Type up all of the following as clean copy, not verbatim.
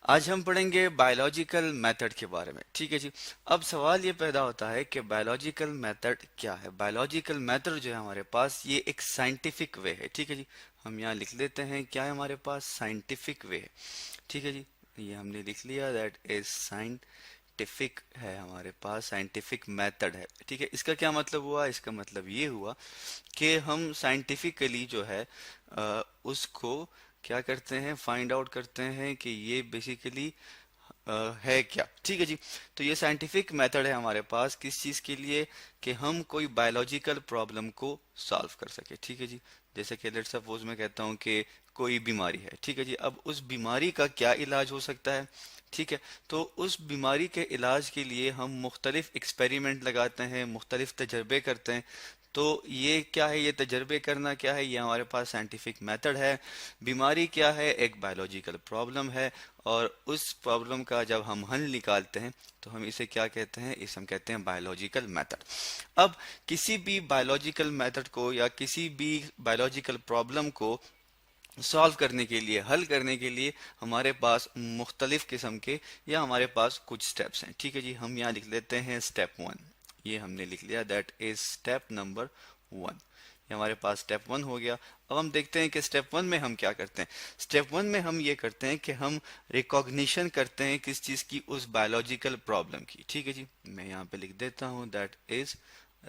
आज हम पढ़ेंगे बायोलॉजिकल मेथड के बारे में। ठीक है जी। अब सवाल ये पैदा होता है कि बायोलॉजिकल मेथड क्या है। बायोलॉजिकल मेथड जो है हमारे पास ये एक साइंटिफिक वे है। ठीक है जी। हम यहाँ लिख लेते हैं क्या है हमारे पास, साइंटिफिक वे है। ठीक है जी। ये हमने लिख लिया, दैट इज साइंटिफिक है हमारे पास, साइंटिफिक मेथड है। ठीक है। इसका क्या मतलब हुआ, इसका मतलब ये हुआ कि हम साइंटिफिकली जो है उसको क्या करते हैं, फाइंड आउट करते हैं कि ये बेसिकली है क्या। ठीक है जी। तो ये साइंटिफिक मेथड है हमारे पास किस चीज़ के लिए, कि हम कोई बायोलॉजिकल प्रॉब्लम को सॉल्व कर सके। ठीक है जी। जैसे कि लेट्स सपोज मैं कहता हूँ कि कोई बीमारी है। ठीक है जी। अब उस बीमारी का क्या इलाज हो सकता है। ठीक है। तो उस बीमारी के इलाज के लिए हम मुख्तलिफ एक्सपेरिमेंट लगाते हैं, मुख्तलिफ तजर्बे करते हैं। तो ये क्या है, ये तजर्बे करना क्या है, ये हमारे पास साइंटिफिक मेथड है। बीमारी क्या है, एक बायोलॉजिकल प्रॉब्लम है। और उस प्रॉब्लम का जब हम हल निकालते हैं तो हम इसे क्या कहते हैं, इसे हम कहते हैं बायोलॉजिकल मेथड। अब किसी भी बायोलॉजिकल मेथड को या किसी भी बायोलॉजिकल प्रॉब्लम को सॉल्व करने के लिए, हल करने के लिए हमारे पास मुख्तलिफ किस्म के या हमारे पास कुछ स्टेप्स हैं। ठीक है जी। हम यहाँ लिख लेते हैं स्टेप वन। ये हमने लिख लिया, that is step number one. ये हमारे पास स्टेप वन हो गया। अब हम देखते हैं कि स्टेप वन में हम क्या करते हैं। स्टेप वन में हम ये करते हैं कि हम रिकॉग्निशन करते हैं किस चीज़ की, उस बायोलॉजिकल प्रॉब्लम की। ठीक है जी। मैं यहाँ पे लिख देता हूँ, दैट इज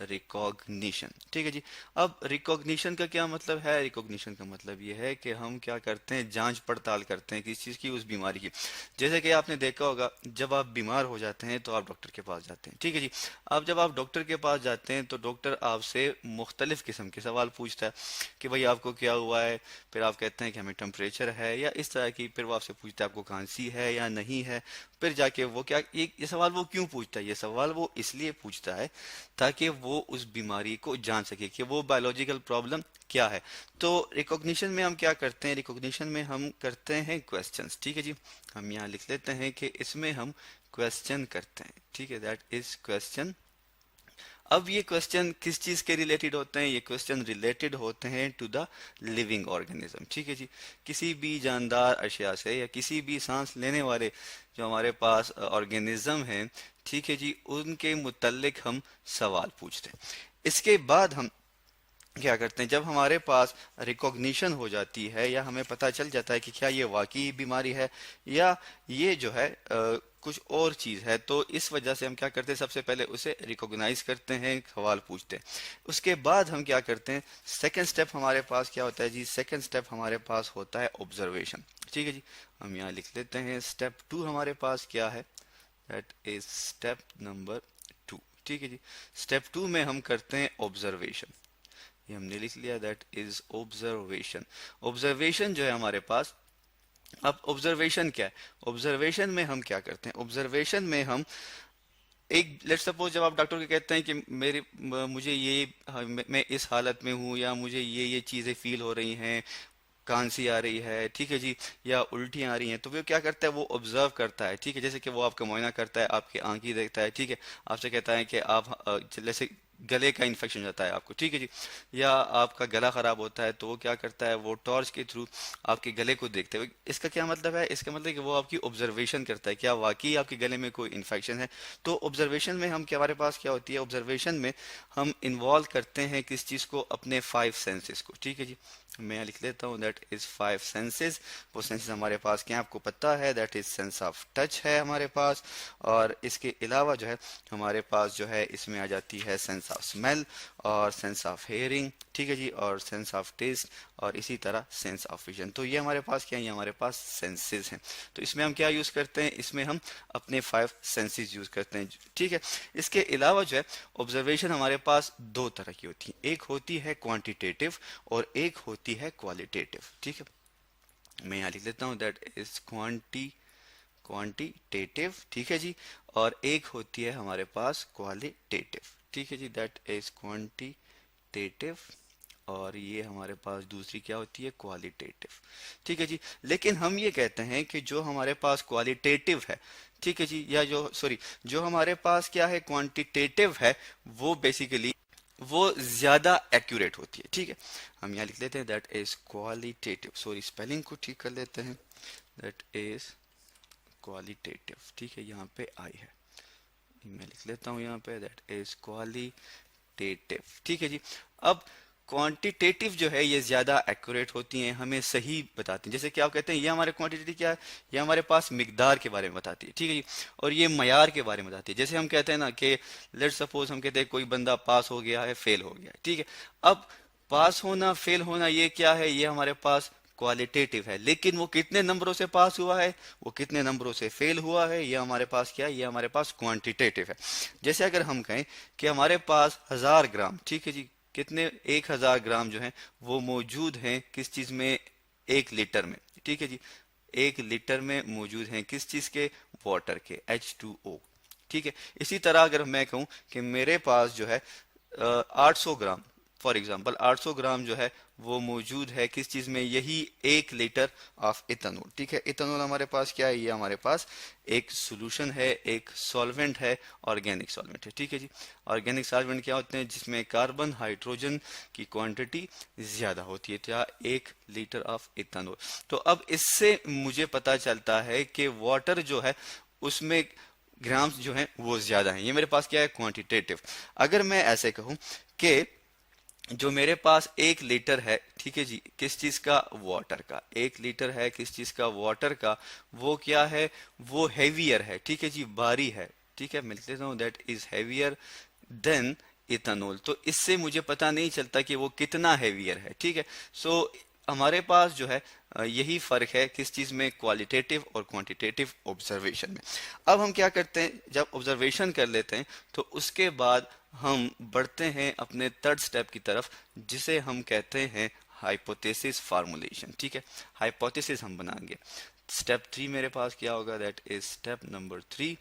रिकॉग्निशन। ठीक है जी। अब रिकॉग्निशन का क्या मतलब है, रिकॉग्निशन का मतलब ये है कि हम क्या करते हैं, जांच पड़ताल करते हैं किस चीज़ की, उस बीमारी की। जैसे कि आपने देखा होगा, जब आप बीमार हो जाते हैं तो आप डॉक्टर के पास जाते हैं। ठीक है जी। अब जब आप डॉक्टर के पास जाते हैं तो डॉक्टर आपसे मुख्तलिफ किस्म के सवाल पूछता है कि भाई आपको क्या हुआ है। फिर आप कहते हैं कि हमें टेम्परेचर है या इस तरह की। फिर वो आपसे पूछता है आपको खांसी है या नहीं है। फिर जाके वो क्या, ये सवाल वो क्यों पूछता है, ये सवाल वो इसलिए पूछता है ताकि वो उस बीमारी को जान सके कि वो बायोलॉजिकल प्रॉब्लम क्या है। तो रिकॉग्निशन में हम क्या करते हैं, रिकॉग्निशन में हम करते हैं क्वेश्चंस। ठीक है जी। हम यहाँ लिख लेते हैं कि इसमें हम क्वेश्चन करते हैं। ठीक है, दैट इज क्वेश्चन। अब ये क्वेश्चन किस चीज के रिलेटेड होते हैं, ये क्वेश्चन रिलेटेड होते हैं टू द लिविंग ऑर्गेनिज्म। ठीक है जी। किसी भी जानदार अशिया से या किसी भी सांस लेने वाले जो हमारे पास ऑर्गेनिज्म हैं, ठीक है जी, उनके मुतल्लिक हम सवाल पूछते हैं। इसके बाद हम क्या करते हैं, जब हमारे पास रिकॉग्निशन हो जाती है या हमें पता चल जाता है कि क्या ये वाकई बीमारी है या ये जो है कुछ और चीज़ है, तो इस वजह से हम क्या करते हैं, सबसे पहले उसे रिकॉग्नाइज करते हैं, सवाल पूछते हैं। उसके बाद हम क्या करते हैं, सेकंड स्टेप हमारे पास क्या होता है जी, सेकंड स्टेप हमारे पास होता है ऑब्जर्वेशन। ठीक है जी। हम यहाँ लिख लेते हैं स्टेप टू हमारे पास क्या है, that is step number two. ठीक है जी। स्टेप टू में हम करते हैं ऑब्जर्वेशन। ये हमने लिख लिया, दैट इज ऑब्जर्वेशन। ऑब्जर्वेशन जो है हमारे पास, अब ऑब्जर्वेशन क्या है, ऑब्जर्वेशन में हम क्या करते हैं, ऑब्जर्वेशन में हम एक लेट सपोज जब आप डॉक्टर को कहते हैं कि मुझे ये मैं इस हालत में हूँ या मुझे ये चीज़ें फील हो रही हैं, खांसी आ रही है, ठीक है जी, या उल्टियाँ आ रही हैं, तो वो क्या करता है, वो ऑब्जर्व करता है। ठीक है। जैसे कि वो आपका मुआयना करता है, आपकी आंखें देखता है। ठीक है। आपसे कहता है कि आप जैसे गले का इन्फेक्शन हो जाता है आपको, ठीक है जी, या आपका गला खराब होता है, तो वो क्या करता है, वो टॉर्च के थ्रू आपके गले को देखते हुए, इसका क्या मतलब है, इसका मतलब कि वो आपकी ऑब्जर्वेशन करता है क्या वाकई आपके गले में कोई इन्फेक्शन है। तो ऑब्जर्वेशन में हम क्या, हमारे पास क्या होती है, ऑब्जर्वेशन में हम इन्वॉल्व करते हैं किस चीज़ को, अपने फाइव सेंसेस को। ठीक है जी। मैं यहाँ लिख लेता हूँ, दैट इज फाइव सेंसेस। वो सेंसेस हमारे पास क्या, आपको पता है, that is sense of touch है हमारे पास। और इसके अलावा जो है हमारे पास जो है इसमें आ जाती है सेंस ऑफ स्मेल और सेंस ऑफ हेयरिंग। ठीक है जी। और सेंस ऑफ टेस्ट और इसी तरह सेंस ऑफ विजन। तो ये हमारे पास क्या है, ये हमारे पास सेंसेस हैं। तो इसमें हम क्या यूज़ करते हैं, इसमें हम अपने फाइव सेंसेस यूज़ करते हैं। ठीक है। इसके अलावा जो है ऑब्जर्वेशन हमारे पास दो तरह की होती है, एक होती है क्वांटिटेटिव और एक होती है क्वालिटेटिव। ठीक है। मैं यहाँ लिख लेता हूँ, दैट इज क्वांटिटेटिव। ठीक है जी। और एक होती है हमारे पास क्वालिटेटिव। ठीक है जी। दैट इज क्वांटिटेटिव और ये हमारे पास दूसरी क्या होती है, क्वालिटेटिव। ठीक है जी। लेकिन हम ये कहते हैं कि जो हमारे पास क्वालिटेटिव है, ठीक है जी, या जो सॉरी जो हमारे पास क्या है, क्वांटिटेटिव है, वो बेसिकली वो ज्यादा एक्यूरेट होती है। ठीक है। हम यहाँ लिख लेते हैं, that is qualitative. Sorry, spelling को ठीक कर लेते हैं, दैट इज क्वालिटेटिव, ठीक है, यहाँ पे आई है, मैं लिख लेता हूँ यहाँ पे दैट इज क्वालिटेटिव, ठीक है जी। अब क्वांटिटेटिव जो है ये ज्यादा एक्यूरेट होती हैं, हमें सही बताती हैं। जैसे कि आप कहते हैं ये हमारे क्वांटिटेटिव क्या है, ये हमारे पास मिकदार के बारे में बताती है, ठीक है जी। और ये मयार के बारे में बताती है। जैसे हम कहते हैं ना कि लेट सपोज हम कहते हैं कोई बंदा पास हो गया है, फेल हो गया है, ठीक है। अब पास होना फेल होना ये क्या है, ये हमारे पास क्वालिटेटिव है, लेकिन वो कितने नंबरों से पास हुआ है, वो कितने नंबरों से फेल हुआ है, ये हमारे पास क्या है, ये हमारे पास क्वांटिटेटिव है। जैसे अगर हम कहें कि हमारे पास 1000 ग्राम, ठीक है जी, कितने 1000 ग्राम जो है वो मौजूद हैं किस चीज में, 1 लीटर में, ठीक है जी। 1 लीटर में मौजूद हैं किस चीज के, वाटर के, H2O, ठीक है। इसी तरह अगर मैं कहूं कि मेरे पास जो है 800 ग्राम, फॉर एग्जाम्पल 800 ग्राम जो है वो मौजूद है किस चीज में, यही 1 लीटर ऑफ इथेनॉल, ठीक है। इथेनॉल हमारे पास क्या है, ये हमारे पास एक सोल्यूशन है, एक सॉल्वेंट है, ऑर्गेनिक सॉल्वेंट है, ठीक है जी। ऑर्गेनिक सॉल्वेंट क्या होते हैं, जिसमें कार्बन हाइड्रोजन की क्वांटिटी ज्यादा होती है, क्या, 1 लीटर ऑफ इथेनॉल। तो अब इससे मुझे पता चलता है कि वाटर जो है उसमें ग्राम्स जो है वो ज्यादा है, ये मेरे पास क्या है, क्वांटिटेटिव। अगर मैं ऐसे कहूं कि जो मेरे पास 1 लीटर है, ठीक है जी, किस चीज का, वाटर का, 1 लीटर है किस चीज का, वाटर का, वो क्या है, वो हैवियर है, ठीक है जी, भारी है, ठीक है। मैं लिख लेता हूँ that is heavier than ethanol. तो इससे मुझे पता नहीं चलता कि वो कितना हैवियर है, ठीक है। सो हमारे पास जो है यही फर्क है किस चीज में, क्वालिटेटिव और क्वांटिटेटिव ऑब्जर्वेशन में। अब हम क्या करते हैं, जब ऑब्जर्वेशन कर लेते हैं तो उसके बाद हम बढ़ते हैं अपने थर्ड स्टेप की तरफ, जिसे हम कहते हैं हाइपोथेसिस फार्मूलेशन, ठीक है। हाइपोथेसिस हम बनाएंगे। स्टेप 3 मेरे पास क्या होगा, that is step number 3।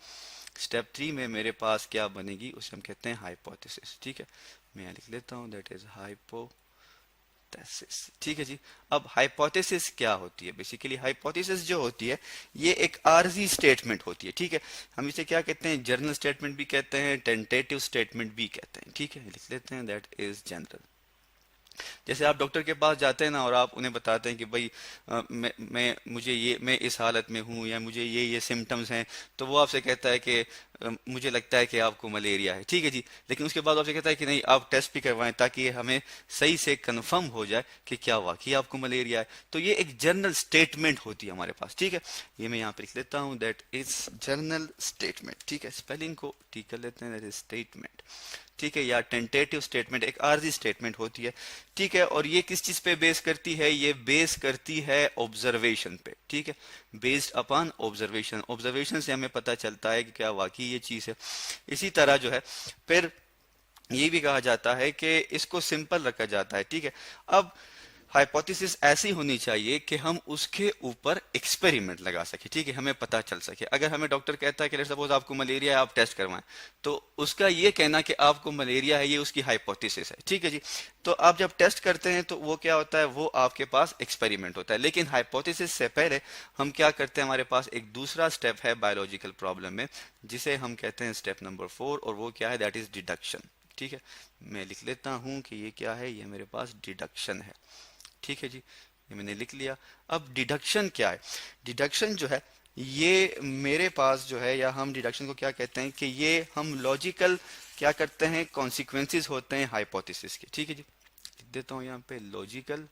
Step 3 में मेरे पास क्या बनेगी, उसे हम कहते हैं हाइपोथेसिस, ठीक है। मैं यहाँ लिख लेता हूँ दैट इज हाइपोथेसिस, ठीक है जी। अब हाइपोथेसिस क्या होती है, बेसिकली हाइपोथेसिस जो होती है ये एक आर्जी स्टेटमेंट होती है, ठीक है। हम इसे क्या कहते हैं, जनरल स्टेटमेंट भी कहते हैं, टेंटेटिव स्टेटमेंट भी कहते हैं, ठीक है। लिख लेते हैं दैट इज जनरल। जैसे आप डॉक्टर के पास जाते हैं ना और आप उन्हें बताते हैं कि भाई मैं इस हालत में हूँ, या मुझे ये सिम्टम्स हैं, तो वो आपसे कहता है कि मुझे लगता है कि आपको मलेरिया है, ठीक है जी। लेकिन उसके बाद आपसे कहता है कि नहीं, आप टेस्ट भी करवाएं ताकि हमें सही से कंफर्म हो जाए कि क्या वाकई आपको मलेरिया है। तो ये एक जनरल स्टेटमेंट होती है हमारे पास, ठीक है। ये मैं यहाँ पे लिख लेता हूँ दैट इज जनरल स्टेटमेंट, ठीक है। स्पेलिंग को ठीक कर लेते हैं, दैट इज स्टेटमेंट, ठीक है। या टेंटेटिव स्टेटमेंट एक आर्जी स्टेटमेंट होती है, ठीक है। और ये किस चीज पे बेस करती है, ये बेस करती है ऑब्जर्वेशन पे, ठीक है। बेस्ड अपॉन ऑब्जर्वेशन, ऑब्जर्वेशन से हमें पता चलता है कि क्या वाकई ये चीज है। इसी तरह जो है फिर ये भी कहा जाता है कि इसको सिंपल रखा जाता है, ठीक है। अब हाइपोथेसिस ऐसी होनी चाहिए कि हम उसके ऊपर एक्सपेरिमेंट लगा सके, ठीक है, हमें पता चल सके। अगर हमें डॉक्टर कहता है कि लेट्स सपोज आपको मलेरिया है, आप टेस्ट करवाएं, तो उसका ये कहना कि आपको मलेरिया है ये उसकी हाइपोथेसिस है, ठीक है जी। तो आप जब टेस्ट करते हैं तो वो क्या होता है, वो आपके पास एक्सपेरिमेंट होता है। लेकिन हाइपोथेसिस से पहले हम क्या करते हैं, हमारे पास एक दूसरा स्टेप है बायोलॉजिकल प्रॉब्लम में, जिसे हम कहते हैं स्टेप नंबर 4, और वो क्या है, दैट इज डिडक्शन, ठीक है। मैं लिख लेता हूं कि ये क्या है, ये मेरे पास डिडक्शन है, ठीक है जी। ये मैंने लिख लिया। अब डिडक्शन क्या है, डिडक्शन जो है ये मेरे पास जो है, या हम डिडक्शन को क्या कहते हैं कि ये हम लॉजिकल क्या करते हैं, कॉन्सिक्वेंसेस होते हैं हाइपोथेसिस के, ठीक है जी। लिख देता हूँ यहाँ पे लॉजिकल,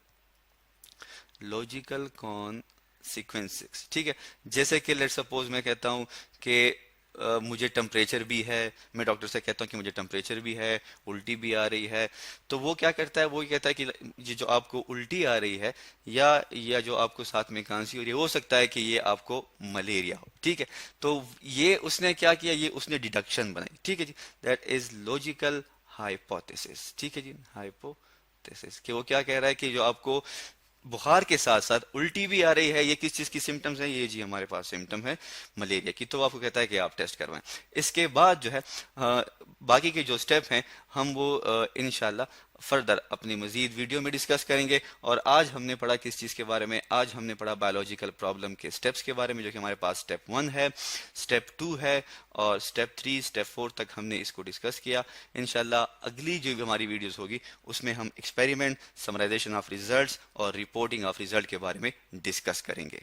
लॉजिकल कॉन्सिक्वेंसेस, ठीक है। जैसे कि लेट सपोज मैं कहता हूँ कि मुझे टेम्परेचर भी है, मैं डॉक्टर से कहता हूँ कि मुझे टेम्परेचर भी है, उल्टी भी आ रही है, तो वो क्या करता है, वो ये कहता है कि ये जो आपको उल्टी आ रही है, या जो आपको साथ में खांसी हो रही है, हो सकता है कि ये आपको मलेरिया हो, ठीक है। तो ये उसने क्या किया, ये उसने डिडक्शन बनाई, ठीक है जी। दैट इज लॉजिकल हाइपोथेसिस, ठीक है जी। हाइपोथेसिस कि वो क्या कह रहा है कि जो आपको बुखार के साथ साथ उल्टी भी आ रही है, ये किस चीज की सिम्टम्स है, ये जी हमारे पास सिम्टम है मलेरिया की, तो आपको कहता है कि आप टेस्ट करवाएं। इसके बाद जो है बाकी के जो स्टेप हैं हम वो इंशाल्लाह फर्दर अपनी मजीद वीडियो में डिस्कस करेंगे। और आज हमने पढ़ा किस चीज के बारे में, आज हमने पढ़ा बायोलॉजिकल प्रॉब्लम के स्टेप्स के बारे में, जो कि हमारे पास स्टेप 1 है, स्टेप 2 है, और स्टेप 3 स्टेप 4 तक हमने इसको डिस्कस किया। इंशाल्लाह अगली जो हमारी वीडियोस होगी उसमें हम एक्सपेरिमेंट, समराइजेशन ऑफ रिजल्ट्स और रिपोर्टिंग ऑफ रिजल्ट के बारे में डिस्कस करेंगे।